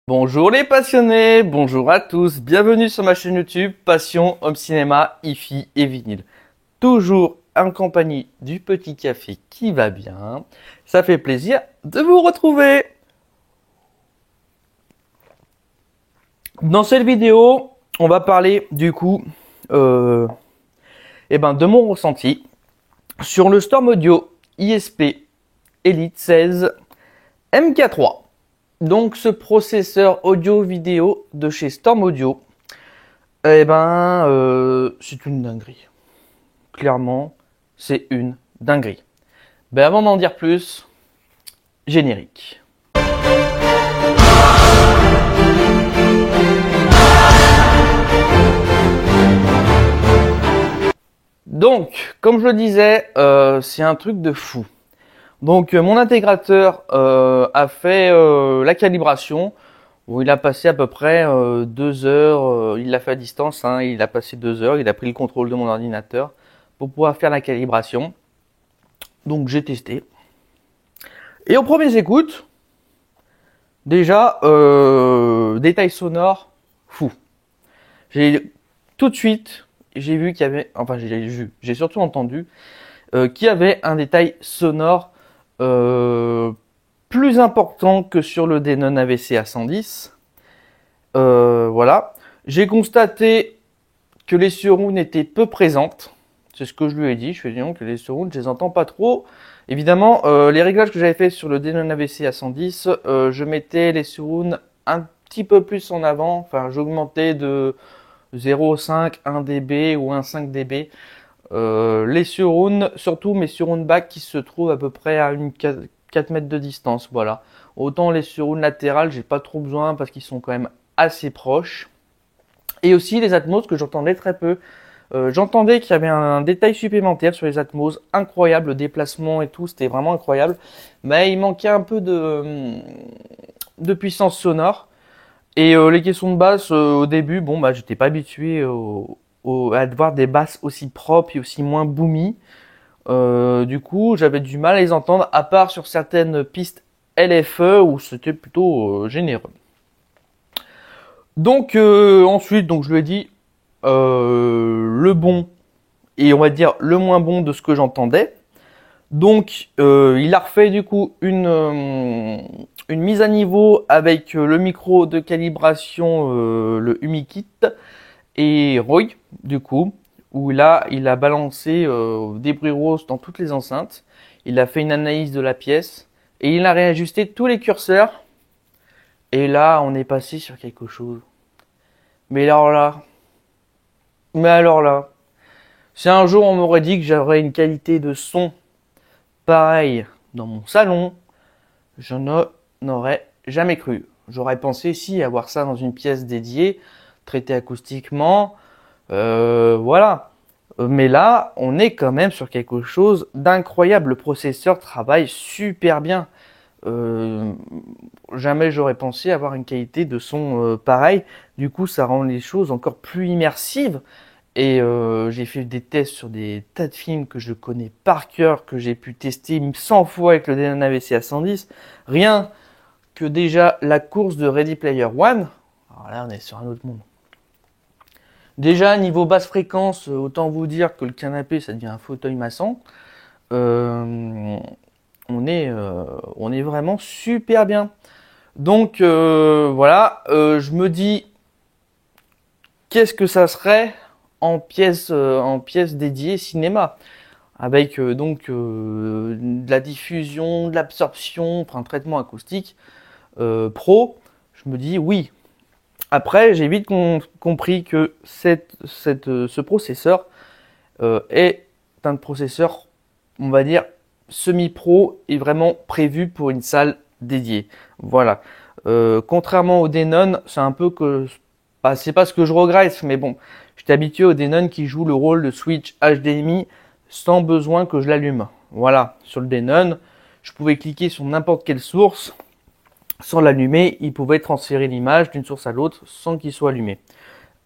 Bonjour les passionnés, bonjour à tous, bienvenue sur ma chaîne YouTube Passion Home Cinéma, Hi-Fi et Vinyle. Toujours en compagnie du petit café qui va bien, ça fait plaisir de vous retrouver. Dans cette vidéo, on va parler du coup de mon ressenti sur le Storm Audio ISP Elite 16 MK3. Donc ce processeur audio-vidéo de chez Storm Audio, c'est une dinguerie. Clairement, c'est une dinguerie. Avant d'en dire plus, générique. Donc, comme je le disais, c'est un truc de fou. Donc, mon intégrateur a fait la calibration. Où il a passé à peu près 2 heures, il l'a fait à distance, hein, il a passé 2 heures, il a pris le contrôle de mon ordinateur pour pouvoir faire la calibration. Donc j'ai testé. Et aux premières écoutes, déjà, détail sonore, fou. Tout de suite, j'ai vu qu'il y avait, j'ai surtout entendu qu'il y avait un détail sonore plus important que sur le Denon AVC A110. Voilà. J'ai constaté que les surrounds étaient peu présentes. C'est ce que je lui ai dit. Je lui ai dit non, que les surrounds, je les entends pas trop. Évidemment, les réglages que j'avais fait sur le Denon AVC A110, je mettais les surrounds un petit peu plus en avant. Enfin, j'augmentais de 0,5, 1 dB ou 1,5 dB. Les surrounds, surtout mes surrounds back qui se trouvent à peu près à une 4 mètres de distance, voilà. Autant les surrounds latérales, j'ai pas trop besoin parce qu'ils sont quand même assez proches. Et aussi les Atmos que j'entendais très peu. J'entendais qu'il y avait un détail supplémentaire sur les Atmos, incroyable, le déplacement et tout, c'était vraiment incroyable. Mais il manquait un peu de puissance sonore. Et les caissons de basse, au début, j'étais pas habitué à voir des basses aussi propres et aussi moins boomy. Du coup, j'avais du mal à les entendre, à part sur certaines pistes LFE où c'était plutôt généreux. Donc ensuite, je lui ai dit le bon et on va dire le moins bon de ce que j'entendais. Donc il a refait du coup une mise à niveau avec le micro de calibration, le HumiKit et Roy du coup, où là il a balancé des bruits roses dans toutes les enceintes. Il a fait une analyse de la pièce et il a réajusté tous les curseurs. Et là, on est passé sur quelque chose. Mais alors là, si un jour on m'aurait dit que j'aurais une qualité de son pareille dans mon salon, je n'aurais jamais cru. J'aurais pensé si avoir ça dans une pièce dédiée, traitée acoustiquement, voilà. Mais là, on est quand même sur quelque chose d'incroyable. Le processeur travaille super bien. Jamais j'aurais pensé avoir une qualité de son pareille. Du coup, ça rend les choses encore plus immersives. Et j'ai fait des tests sur des tas de films que je connais par cœur, que j'ai pu tester 100 fois avec le Denon AVC A110. Rien que déjà la course de Ready Player One. Alors là, on est sur un autre monde. Déjà, niveau basse fréquence, autant vous dire que le canapé, ça devient un fauteuil maçon. On est vraiment super bien. Donc voilà, je me dis qu'est-ce que ça serait en pièce dédiée cinéma avec de la diffusion, de l'absorption, enfin un traitement acoustique pro. Je me dis oui. Après, j'ai vite compris que ce processeur est un processeur, on va dire, semi-pro et vraiment prévu pour une salle dédiée. Voilà. Contrairement au Denon, c'est un peu que, c'est pas ce que je regrette, mais bon, j'étais habitué au Denon qui joue le rôle de switch HDMI sans besoin que je l'allume. Voilà. Sur le Denon, je pouvais cliquer sur n'importe quelle source. Sans l'allumer, il pouvait transférer l'image d'une source à l'autre sans qu'il soit allumé.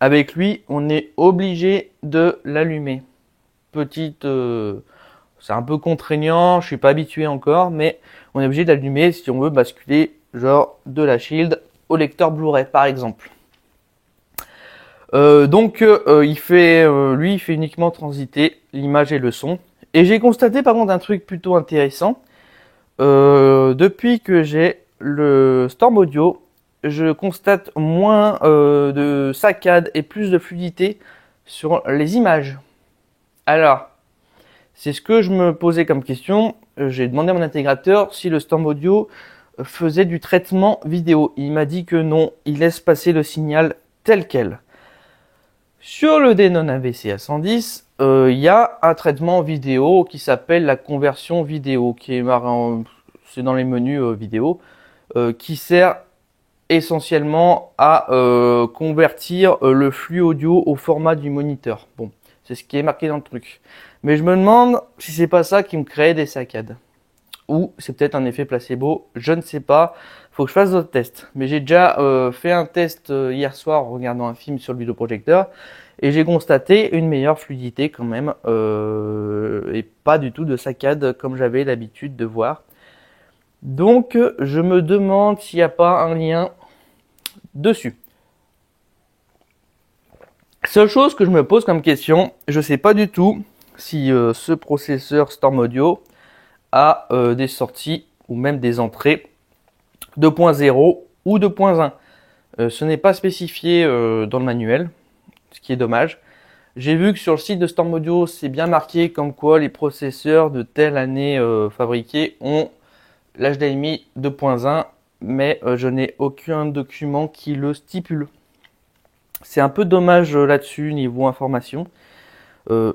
Avec lui, on est obligé de l'allumer. C'est un peu contraignant, je suis pas habitué encore, mais on est obligé d'allumer si on veut basculer genre de la Shield au lecteur Blu-ray par exemple. Il fait uniquement transiter l'image et le son. Et j'ai constaté par contre un truc plutôt intéressant. Depuis que j'ai le Storm Audio, je constate moins de saccades et plus de fluidité sur les images. Alors, c'est ce que je me posais comme question. J'ai demandé à mon intégrateur si le Storm Audio faisait du traitement vidéo. Il m'a dit que non, il laisse passer le signal tel quel. Sur le Denon AVC A110, il y a un traitement vidéo qui s'appelle la conversion vidéo, qui est c'est dans les menus vidéo, qui sert essentiellement à convertir le flux audio au format du moniteur. Bon, c'est ce qui est marqué dans le truc. Mais je me demande si c'est pas ça qui me crée des saccades. Ou c'est peut-être un effet placebo, je ne sais pas. Faut que je fasse d'autres tests. Mais j'ai déjà fait un test hier soir en regardant un film sur le vidéoprojecteur et j'ai constaté une meilleure fluidité quand même et pas du tout de saccades comme j'avais l'habitude de voir. Donc je me demande s'il n'y a pas un lien dessus. Seule chose que je me pose comme question, je ne sais pas du tout si ce processeur Storm Audio a des sorties ou même des entrées 2.0 ou 2.1. Ce n'est pas spécifié dans le manuel, ce qui est dommage. J'ai vu que sur le site de Storm Audio, c'est bien marqué comme quoi les processeurs de telle année fabriqués ont l'HDMI 2.1, mais je n'ai aucun document qui le stipule. C'est un peu dommage là-dessus niveau information.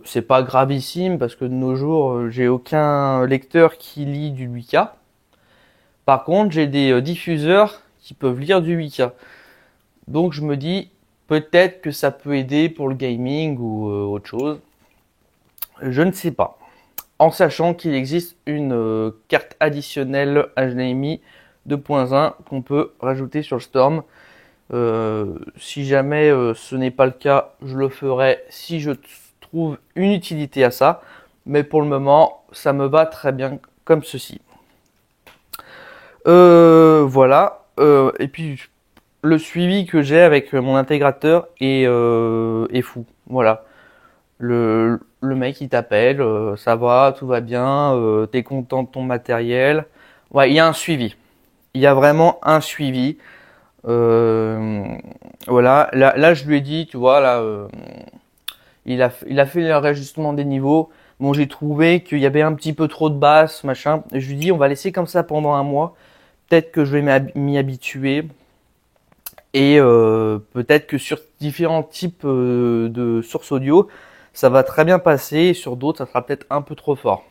C'est pas gravissime parce que de nos jours, j'ai aucun lecteur qui lit du 8K. Par contre, j'ai des diffuseurs qui peuvent lire du 8K. Donc je me dis peut-être que ça peut aider pour le gaming ou autre chose. Je ne sais pas. En sachant qu'il existe une carte additionnelle HDMI 2.1 qu'on peut rajouter sur le Storm. Si jamais ce n'est pas le cas, je le ferai si je trouve une utilité à ça. Mais pour le moment, ça me va très bien comme ceci. Voilà. Et puis le suivi que j'ai avec mon intégrateur est fou. Voilà. Le mec il t'appelle, ça va, tout va bien, t'es content de ton matériel. Ouais, il y a un suivi. Il y a vraiment un suivi. Voilà. Là, je lui ai dit, tu vois, là, il a fait le réajustement des niveaux. Bon, j'ai trouvé qu'il y avait un petit peu trop de basses, machin. Et je lui ai dit, on va laisser comme ça pendant un mois. Peut-être que je vais m'y habituer. Et peut-être que sur différents types de sources audio, ça va très bien passer. Sur d'autres, ça sera peut-être un peu trop fort.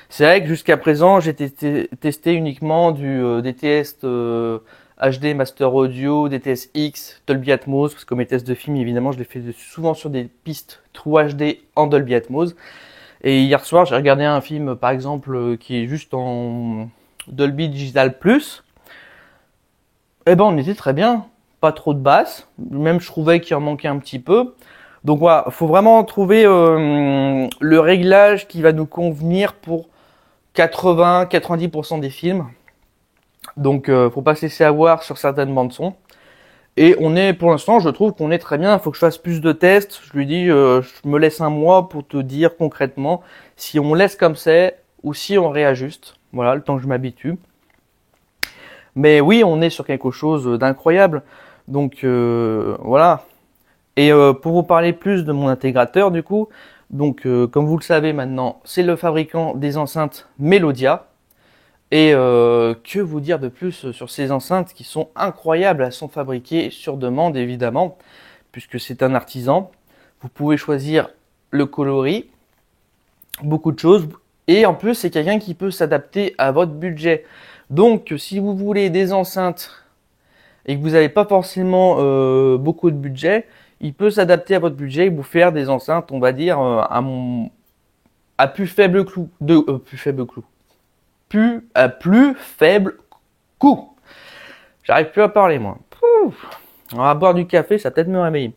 C'est vrai que jusqu'à présent, j'ai testé uniquement du DTS HD Master Audio, DTS X, Dolby Atmos, parce que mes tests de film, évidemment, je les fais souvent sur des pistes True HD en Dolby Atmos. Et hier soir, j'ai regardé un film, par exemple, qui est juste en Dolby Digital Plus. Eh ben, on était très bien. Pas trop de basses. Même, je trouvais qu'il en manquait un petit peu. Donc voilà, faut vraiment trouver le réglage qui va nous convenir pour 80-90% des films. Donc faut pas se laisser avoir sur certaines bandes son. Et on est, pour l'instant, je trouve qu'on est très bien. Il faut que je fasse plus de tests. Je lui dis, je me laisse un mois pour te dire concrètement si on laisse comme c'est ou si on réajuste. Voilà, le temps que je m'habitue. Mais oui, on est sur quelque chose d'incroyable. Donc voilà. Et pour vous parler plus de mon intégrateur, du coup, donc comme vous le savez maintenant, c'est le fabricant des enceintes Melodia. Et que vous dire de plus sur ces enceintes qui sont incroyables. Elles sont fabriquées sur demande évidemment, puisque c'est un artisan. Vous pouvez choisir le coloris, beaucoup de choses. Et en plus, c'est quelqu'un qui peut s'adapter à votre budget. Donc, si vous voulez des enceintes et que vous n'avez pas forcément beaucoup de budget, il peut s'adapter à votre budget et vous faire des enceintes, on va dire, à plus faible coût. Plus faible coût. J'arrive plus à parler, moi. Pouf. On va boire du café, ça va peut-être me réveiller.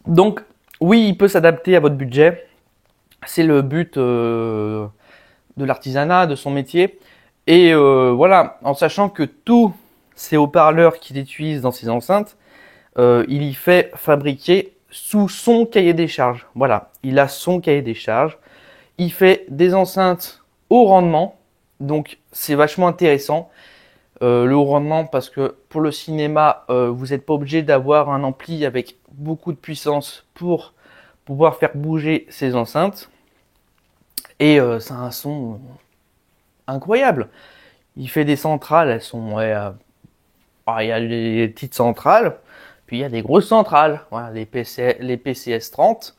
Donc, oui, il peut s'adapter à votre budget. C'est le but de l'artisanat, de son métier. Et voilà, en sachant que tous ces haut-parleurs qu'il utilise dans ses enceintes, il y fait fabriquer sous son cahier des charges. Voilà, il a son cahier des charges. Il fait des enceintes haut rendement, donc c'est vachement intéressant. Le haut rendement parce que pour le cinéma, vous n'êtes pas obligé d'avoir un ampli avec beaucoup de puissance pour pouvoir faire bouger ces enceintes. Et ça a un son incroyable. Il fait des centrales, elles sont... ouais, il y a les petites centrales, puis il y a des grosses centrales. Voilà, les PCS 30.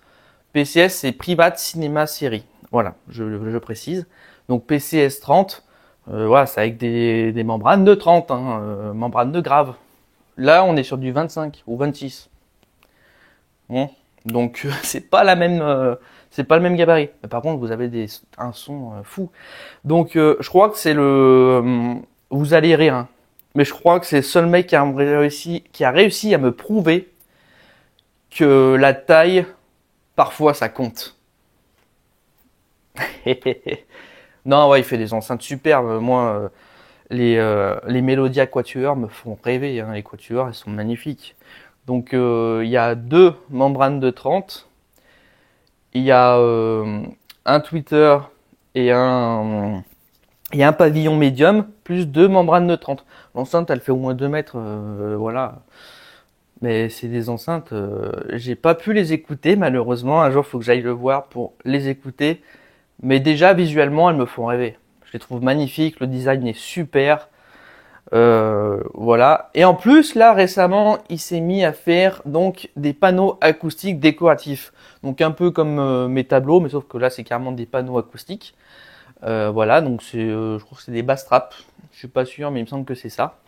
PCS, c'est Private Cinema Série. Voilà, je précise. Donc PCS 30, voilà, c'est avec des membranes de 30, hein, membranes de grave. Là, on est sur du 25 ou 26. Bon, donc c'est pas le même gabarit. Mais par contre, vous avez un son fou. Donc, je crois que c'est vous allez rire, hein, mais je crois que c'est le seul mec qui a réussi à me prouver que la taille, parfois, ça compte. Non, ouais, il fait des enceintes superbes. Moi, les Melodia Quatuor me font rêver, hein. Les Quatuors, elles sont magnifiques. Donc, il y a deux membranes de 30. Il y a un tweeter et un pavillon médium, plus deux membranes de 30. L'enceinte, elle fait au moins 2 mètres, voilà. Mais c'est des enceintes, j'ai pas pu les écouter, malheureusement. Un jour, il faut que j'aille le voir pour les écouter. Mais déjà, visuellement, elles me font rêver. Je les trouve magnifiques, le design est super. Voilà. Et en plus, là, récemment, il s'est mis à faire donc des panneaux acoustiques décoratifs. Donc un peu comme mes tableaux, mais sauf que là, c'est carrément des panneaux acoustiques. Voilà, donc je crois que c'est des bass traps. Je suis pas sûr, mais il me semble que c'est ça.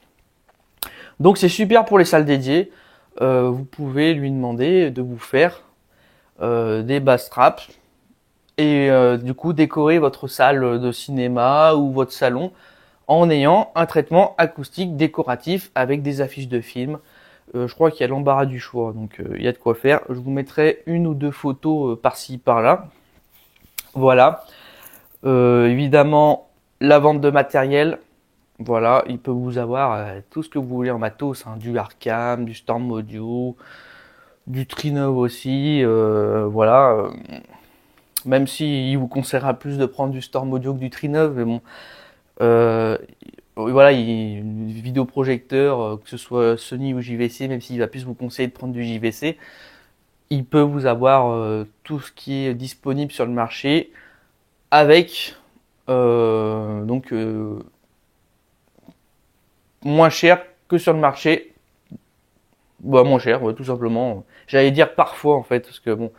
Donc c'est super pour les salles dédiées. Vous pouvez lui demander de vous faire des bass traps et du coup décorer votre salle de cinéma ou votre salon en ayant un traitement acoustique décoratif avec des affiches de films. Je crois qu'il y a l'embarras du choix, donc il y a de quoi faire. Je vous mettrai une ou deux photos par-ci par-là. Voilà. Évidemment, la vente de matériel. Voilà, il peut vous avoir tout ce que vous voulez en matos, hein, du Arcam, du Storm Audio, du Trinov aussi. Voilà. Même si il vous conseillera plus de prendre du Storm Audio que du Trinov, mais bon. Euh, voilà, vidéoprojecteur, que ce soit Sony ou JVC, même s'il va plus vous conseiller de prendre du JVC, il peut vous avoir tout ce qui est disponible sur le marché avec donc moins cher que sur le marché. Bah, moins cher, ouais, tout simplement. J'allais dire parfois en fait, parce que bon,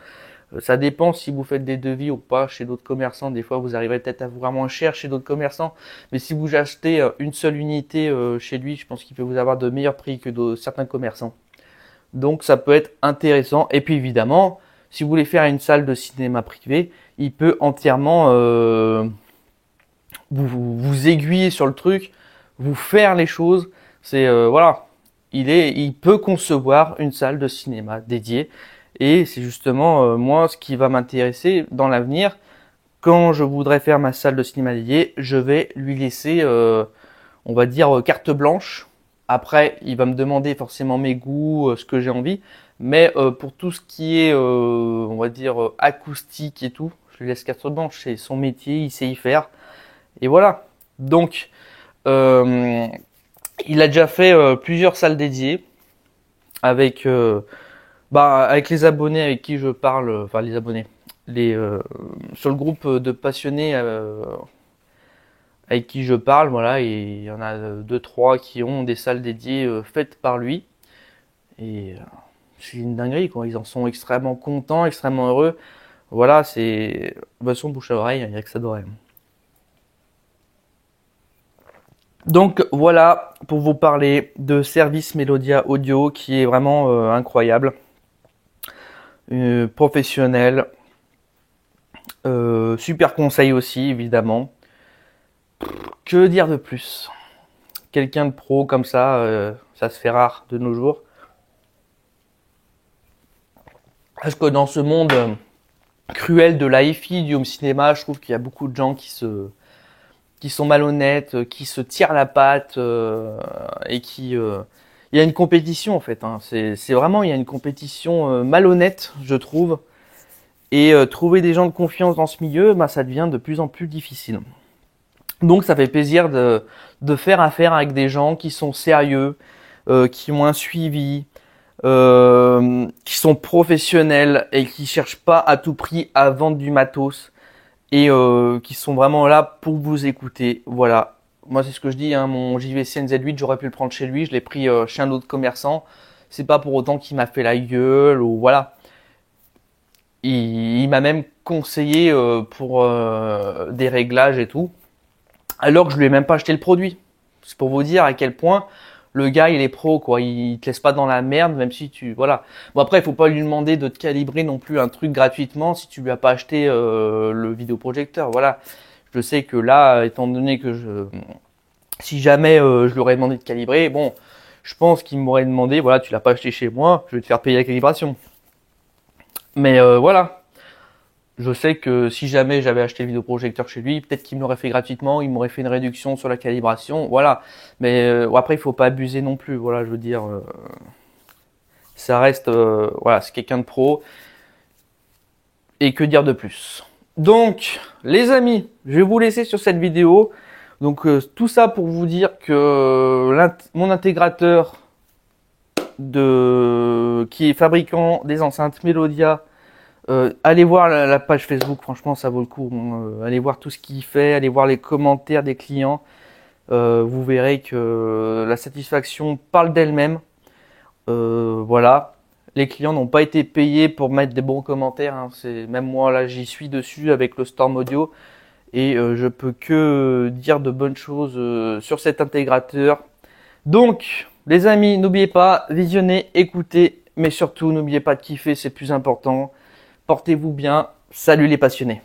ça dépend si vous faites des devis ou pas chez d'autres commerçants. Des fois, vous arrivez peut-être à vous voir moins cher chez d'autres commerçants. Mais si vous achetez une seule unité chez lui, je pense qu'il peut vous avoir de meilleurs prix que certains commerçants. Donc, ça peut être intéressant. Et puis, évidemment, si vous voulez faire une salle de cinéma privée, il peut entièrement vous aiguiller sur le truc, vous faire les choses. C'est voilà, il peut concevoir une salle de cinéma dédiée. Et c'est justement moi ce qui va m'intéresser dans l'avenir. Quand je voudrais faire ma salle de cinéma dédiée, je vais lui laisser, on va dire, carte blanche. Après, il va me demander forcément mes goûts, ce que j'ai envie. Mais pour tout ce qui est, on va dire, acoustique et tout, je lui laisse carte blanche. C'est son métier, il sait y faire. Et voilà. Donc, il a déjà fait plusieurs salles dédiées avec avec les abonnés avec qui je parle, enfin les abonnés, sur le groupe de passionnés avec qui je parle, voilà, et il y en a deux trois qui ont des salles dédiées faites par lui, et c'est une dinguerie quoi. Ils en sont extrêmement contents, extrêmement heureux. Voilà, c'est son bouche à oreille, il n'y a que ça d'oreille. Donc voilà pour vous parler de Service Melodia Audio qui est vraiment incroyable, professionnel, super conseil aussi évidemment. Que dire de plus? Quelqu'un de pro comme ça se fait rare de nos jours. Parce que dans ce monde cruel de la hi-fi, du home cinéma, je trouve qu'il y a beaucoup de gens qui qui sont malhonnêtes, qui se tirent la patte et qui il y a une compétition en fait. Hein. C'est vraiment il y a une compétition malhonnête, je trouve. Et trouver des gens de confiance dans ce milieu, bah, ça devient de plus en plus difficile. Donc ça fait plaisir de faire affaire avec des gens qui sont sérieux, qui ont un suivi, qui sont professionnels et qui cherchent pas à tout prix à vendre du matos et qui sont vraiment là pour vous écouter. Voilà. Moi c'est ce que je dis, hein, mon JVC NZ8, j'aurais pu le prendre chez lui, je l'ai pris chez un autre commerçant. C'est pas pour autant qu'il m'a fait la gueule ou voilà. Il m'a même conseillé pour des réglages et tout, alors que je lui ai même pas acheté le produit. C'est pour vous dire à quel point le gars il est pro quoi, il te laisse pas dans la merde même si tu voilà. Bon après il faut pas lui demander de te calibrer non plus un truc gratuitement si tu lui as pas acheté le vidéoprojecteur. Voilà. Je sais que là étant donné que si jamais je lui aurais demandé de calibrer, bon, je pense qu'il m'aurait demandé voilà, tu l'as pas acheté chez moi, je vais te faire payer la calibration. Mais voilà, je sais que si jamais j'avais acheté le vidéoprojecteur chez lui, peut-être qu'il me l'aurait fait gratuitement, il m'aurait fait une réduction sur la calibration, voilà. Mais après, il faut pas abuser non plus, voilà, je veux dire, ça reste, voilà, c'est quelqu'un de pro. Et que dire de plus? Donc, les amis, je vais vous laisser sur cette vidéo. Donc, tout ça pour vous dire que mon intégrateur qui est fabricant des enceintes Melodia. Allez voir la page Facebook, franchement ça vaut le coup. Allez voir tout ce qu'il fait, allez voir les commentaires des clients. Vous verrez que la satisfaction parle d'elle-même. Voilà, les clients n'ont pas été payés pour mettre des bons commentaires. Hein. Même moi là j'y suis dessus avec le Storm Audio et je peux que dire de bonnes choses sur cet intégrateur. Donc les amis, n'oubliez pas, visionnez, écoutez, mais surtout n'oubliez pas de kiffer, c'est plus important. Portez-vous bien. Salut les passionnés.